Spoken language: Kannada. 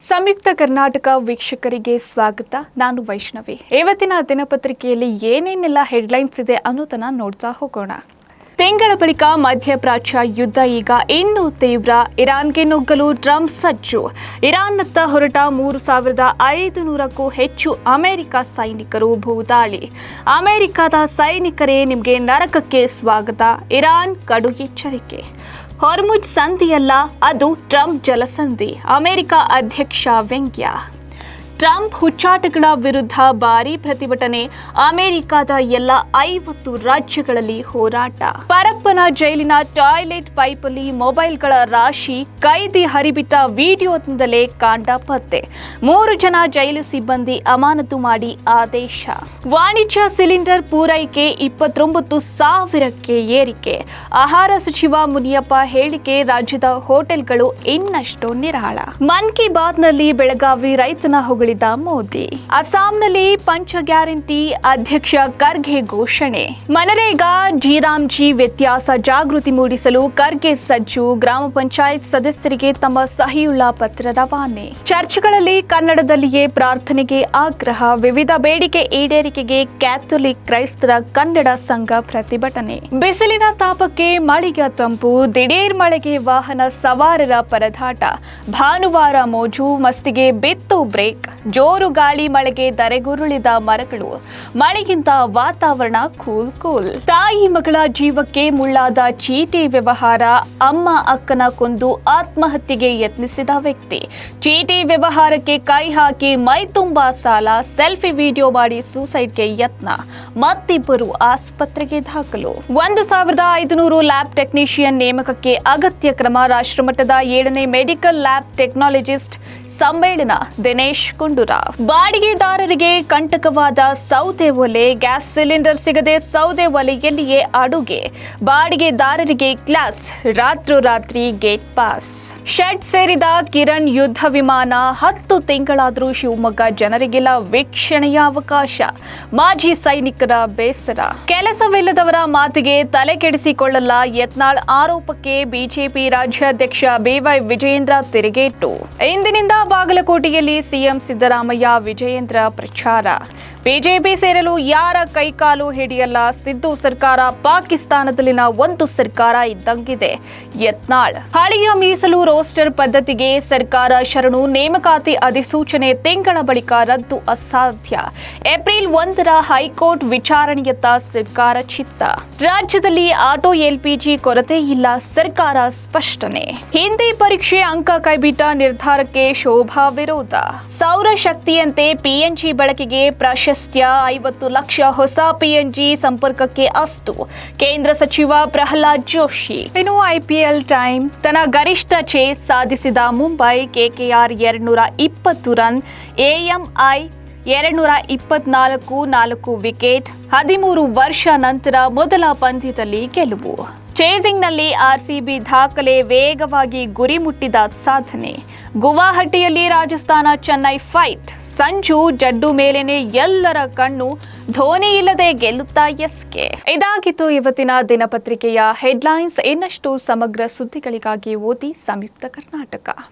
ಸಂಯುಕ್ತ ಕರ್ನಾಟಕ ವೀಕ್ಷಕರಿಗೆ ಸ್ವಾಗತ. ನಾನು ವೈಷ್ಣವಿ. ಇವತ್ತಿನ ದಿನಪತ್ರಿಕೆಯಲ್ಲಿ ಏನೇನೆಲ್ಲ ಹೆಡ್ಲೈನ್ಸ್ ಇದೆ ಅನ್ನೋದನ್ನ ನೋಡ್ತಾ ಹೋಗೋಣ. ತಿಂಗಳ ಬಳಿಕ ಮಧ್ಯಪ್ರಾಚ್ಯ ಯುದ್ಧ ಈಗ ಇನ್ನೂ ತೀವ್ರ. ಇರಾನ್ಗೆ ನುಗ್ಗಲು ಟ್ರಂಪ್ ಸಜ್ಜು. ಇರಾನ್ನತ್ತ ಹೊರಟ 3,500ಕ್ಕೂ ಹೆಚ್ಚು ಅಮೆರಿಕ ಸೈನಿಕರು ಭೂದಾಳಿ. ಅಮೆರಿಕದ ಸೈನಿಕರೇ ನಿಮಗೆ ನರಕಕ್ಕೆ ಸ್ವಾಗತ. ಇರಾನ್ ಕಡು ಎಚ್ಚರಿಕೆ. ಹೊರ್ಮುಜ್ ಸಂಧಿಯಲ್ಲ, ಅದು ಟ್ರಂಪ್ ಜಲಸಂಧಿ. ಅಮೆರಿಕ ಅಧ್ಯಕ್ಷ ವ್ಯಂಗ್ಯ. ಟ್ರಂಪ್ ಹುಚ್ಚಾಟಗಳ ವಿರುದ್ಧ ಭಾರೀ ಪ್ರತಿಭಟನೆ. ಅಮೆರಿಕದ ಎಲ್ಲ 50 ರಾಜ್ಯಗಳಲ್ಲಿ ಹೋರಾಟ. ಪರಪ್ಪನ ಜೈಲಿನ ಟಾಯ್ಲೆಟ್ ಪೈಪಲ್ಲಿ ಮೊಬೈಲ್ಗಳ ರಾಶಿ. ಕೈದಿ ಹರಿಬಿಟ್ಟ ವಿಡಿಯೋದಿಂದಲೇ ಕಾಂಡ ಪತ್ತೆ. 3 ಜನ ಜೈಲು ಸಿಬ್ಬಂದಿ ಅಮಾನತು ಮಾಡಿ ಆದೇಶ. ವಾಣಿಜ್ಯ ಸಿಲಿಂಡರ್ ಪೂರೈಕೆ 29,000ಕ್ಕೆ ಏರಿಕೆ. ಆಹಾರ ಸಚಿವ ಮುನಿಯಪ್ಪ ಹೇಳಿಕೆ. ರಾಜ್ಯದ ಹೋಟೆಲ್ಗಳು ಇನ್ನಷ್ಟು ನಿರಾಳ. ಮನ್ ಕಿ ಬಾತ್ನಲ್ಲಿ ಬೆಳಗಾವಿ ರೈತನ ಹೊಗಳಿದ ಮೋದಿ. ಅಸ್ಸಾಂನಲ್ಲಿ ಪಂಚ ಗ್ಯಾರಂಟಿ. ಅಧ್ಯಕ್ಷ ಖರ್ಗೆ ಘೋಷಣೆ. ಮನರೇಗಾ ಜಿರಾಮ್ಜಿ ವ್ಯತ್ಯಾಸ ಜಾಗೃತಿ ಮೂಡಿಸಲು ಖರ್ಗೆ ಸಜ್ಜು. ಗ್ರಾಮ ಪಂಚಾಯತ್ ಸದಸ್ಯರಿಗೆ ತಮ್ಮ ಸಹಿಯುಳ್ಳ ಪತ್ರ ರವಾನೆ. ಚರ್ಚ್ಗಳಲ್ಲಿ ಕನ್ನಡದಲ್ಲಿಯೇ ಪ್ರಾರ್ಥನೆಗೆ ಆಗ್ರಹ. ವಿವಿಧ ಬೇಡಿಕೆ ಈಡೇರಿಕೆಗೆ ಕ್ಯಾಥೋಲಿಕ್ ಕ್ರೈಸ್ತರ ಕನ್ನಡ ಸಂಘ ಪ್ರತಿಭಟನೆ. ಬಿಸಿಲಿನ ತಾಪಕ್ಕೆ ಮಳೆಯ ತಂಪು. ದಿಢೀರ್ ಮಳೆಗೆ ವಾಹನ ಸವಾರರ ಪರದಾಟ. ಭಾನುವಾರ ಮೋಜು ಮಸ್ತಿಗೆ ಬಿತ್ತು ಬ್ರೇಕ್. ಜೋರು ಗಾಳಿ ಮಳೆಗೆ ಧರೆಗುರುಳಿದ ಮರಗಳು. ಮಳೆಗಿಂತ ವಾತಾವರಣ ಕೂಲ್. ತಾಯಿ ಮಗಳ ಜೀವಕ್ಕೆ ಮುಳ್ಳಾದ ಚೀಟಿ ವ್ಯವಹಾರ. ಅಮ್ಮ ಅಕ್ಕನ ಕೊಂದು ಆತ್ಮಹತ್ಯೆಗೆ ಯತ್ನಿಸಿದ ವ್ಯಕ್ತಿ. ಚೀಟಿ ವ್ಯವಹಾರಕ್ಕೆ ಕೈ ಹಾಕಿ ಮೈ ತುಂಬಾ ಸಾಲ. ಸೆಲ್ಫಿ ವಿಡಿಯೋ ಮಾಡಿ ಸೂಸೈಡ್ಗೆ ಯತ್ನ. ಮತ್ತಿಬ್ಬರು ಆಸ್ಪತ್ರೆಗೆ ದಾಖಲು. 1,500 ಲ್ಯಾಬ್ ಟೆಕ್ನಿಷಿಯನ್ ನೇಮಕಕ್ಕೆ ಅಗತ್ಯ ಕ್ರಮ. ರಾಷ್ಟ್ರಮಟ್ಟದ 7ನೇ ಮೆಡಿಕಲ್ ಲ್ಯಾಬ್ ಟೆಕ್ನಾಲಜಿಸ್ಟ್ ಸಮ್ಮೇಳನ. ದಿನೇಶ್ ಗುಂಡೂರಾವ್. ಬಾಡಿಗೆದಾರರಿಗೆ ಕಂಟಕವಾದ ಸೌದೆ ಒಲೆ. ಗ್ಯಾಸ್ ಸಿಲಿಂಡರ್ ಸಿಗದೆ ಸೌದೆ ಒಲೆಯಲ್ಲಿಯೇ ಅಡುಗೆ. ಬಾಡಿಗೆದಾರರಿಗೆ ಕ್ಲಾಸ್. ರಾತ್ರೋರಾತ್ರಿ ಗೇಟ್ ಪಾಸ್. ಶೆಡ್ ಸೇರಿದ ಕಿರಣ್ ಯುದ್ಧ ವಿಮಾನ. 10 ತಿಂಗಳಾದರೂ ಶಿವಮೊಗ್ಗ ಜನರಿಗೆಲ್ಲ ವೀಕ್ಷಣೆಯ ಅವಕಾಶ. ಮಾಜಿ ಸೈನಿಕರ ಬೇಸರ. ಕೆಲಸವಿಲ್ಲದವರ ಮಾತಿಗೆ ತಲೆ ಕೆಡಿಸಿಕೊಳ್ಳಲ್ಲ ಯತ್ನಾಳ್ ಆರೋಪಕ್ಕೆ ಬಿಜೆಪಿ ರಾಜ್ಯಾಧ್ಯಕ್ಷ ಬಿವೈ ವಿಜಯೇಂದ್ರ ತಿರುಗೇಟು. ಇಂದಿನಿಂದ ಬಾಗಲಕೋಟೆಯಲ್ಲಿ ಸಿಎಂ ಸಿದ್ದರಾಮಯ್ಯ ವಿಜಯೇಂದ್ರ ಪ್ರಚಾರ. ಬಿಜೆಪಿ ಸೇರಲು ಯಾರ ಕೈಕಾಲು ಹಿಡಿಯಲ್ಲ. ಸಿದ್ದು ಸರ್ಕಾರ ಪಾಕಿಸ್ತಾನದಲ್ಲಿನ ಒಂದು ಸರ್ಕಾರ ಇದ್ದಂಗಿದೆ. ಯತ್ನಾಳ್. ಹಳೆಯ ಮೀಸಲು ರೋಸ್ಟರ್ ಪದ್ಧತಿಗೆ ಸರ್ಕಾರ ಶರಣು. ನೇಮಕಾತಿ ಅಧಿಸೂಚನೆ ತಿಂಗಳ ಬಳಿಕ ರದ್ದು ಅಸಾಧ್ಯ. ಏಪ್ರಿಲ್ 1ರ ಹೈಕೋರ್ಟ್ ವಿಚಾರಣೆಯತ್ತ ಸರ್ಕಾರ ಚಿತ್ತ. ರಾಜ್ಯದಲ್ಲಿ ಆಟೋ ಎಲ್ಪಿಜಿ ಕೊರತೆ ಇಲ್ಲ. ಸರ್ಕಾರ ಸ್ಪಷ್ಟನೆ. ಹಿಂದಿ ಪರೀಕ್ಷೆ ಅಂಕ ಕೈಬಿಟ್ಟ ನಿರ್ಧಾರಕ್ಕೆ ಶೋಭಾ ವಿರೋಧ. ಸೌರಶಕ್ತಿಯಂತೆ ಪಿಎನ್ಜಿ ಬಳಕೆಗೆ ಪ್ರಶಸ್ತ್ಯ. 50 ಲಕ್ಷ ಹೊಸ ಪಿಎನ್ಜಿ ಸಂಪರ್ಕಕ್ಕೆ ಅಸ್ತು. ಕೇಂದ್ರ ಸಚಿವ ಪ್ರಹ್ಲಾದ್ ಜೋಶಿ. ಇನ್ನು ಐಪಿಎಲ್ ಟೈಮ್. ತನ್ನ ಗರಿಷ್ಠ ಚೇಸ್ ಸಾಧಿಸಿದ ಮುಂಬೈ. KKR 220 run. ಎಎಂಐ 224. 4 ವಿಕೆಟ್. 13 ವರ್ಷ ನಂತರ ಮೊದಲ ಪಂದ್ಯದಲ್ಲಿ ಗೆಲುವು. ಚೇಸಿಂಗ್ನಲ್ಲಿ ಆರ್ಸಿಬಿ ದಾಖಲೆ. ವೇಗವಾಗಿ ಗುರಿ ಮುಟ್ಟಿದ ಸಾಧನೆ. ಗುವಾಹಟಿಯಲ್ಲಿ ರಾಜಸ್ಥಾನ ಚೆನ್ನೈ ಫೈಟ್. ಸಂಜು ಜಡ್ಡು ಮೇಲೇನೆ ಎಲ್ಲರ ಕಣ್ಣು. ಧೋನಿ ಇಲ್ಲದೆ ಗೆಲ್ಲುತ್ತಾ ಎಸ್ಕೆ. ಇದಾಗಿತ್ತು ಇವತ್ತಿನ ದಿನಪತ್ರಿಕೆಯ ಹೆಡ್ಲೈನ್ಸ್. ಇನ್ನಷ್ಟು ಸಮಗ್ರ ಸುದ್ದಿಗಳಿಗಾಗಿ ಓದಿ ಸಂಯುಕ್ತ ಕರ್ನಾಟಕ.